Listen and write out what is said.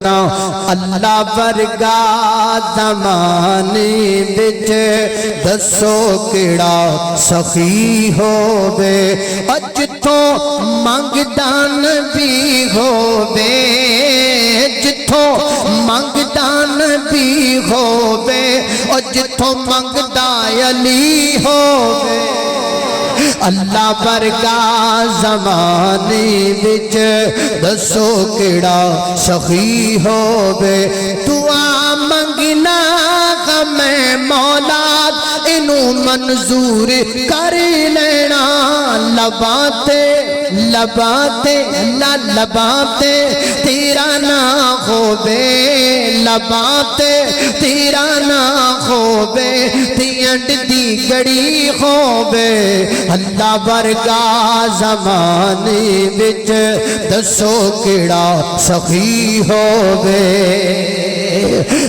اللہ ورگا زمانے وچ دسو کیڑا سخی ہووے جتھوں منگدان بھی ہووے جتھوں منگدان بھی ہووے جتھوں منگدا علی ہووے اللہ ورگا زمانے وچ دسو کیڑا سخی ہووے دعا منگنا میں مولا انہوں منظور کر لینا لباتے اللہ لباتے تیرا نہ ہووے لباتے تیرا نہ ہووے تینڈ دی گڑی ہووے اللہ ورگا زمانے وچ دسو کیڑا سخی ہووے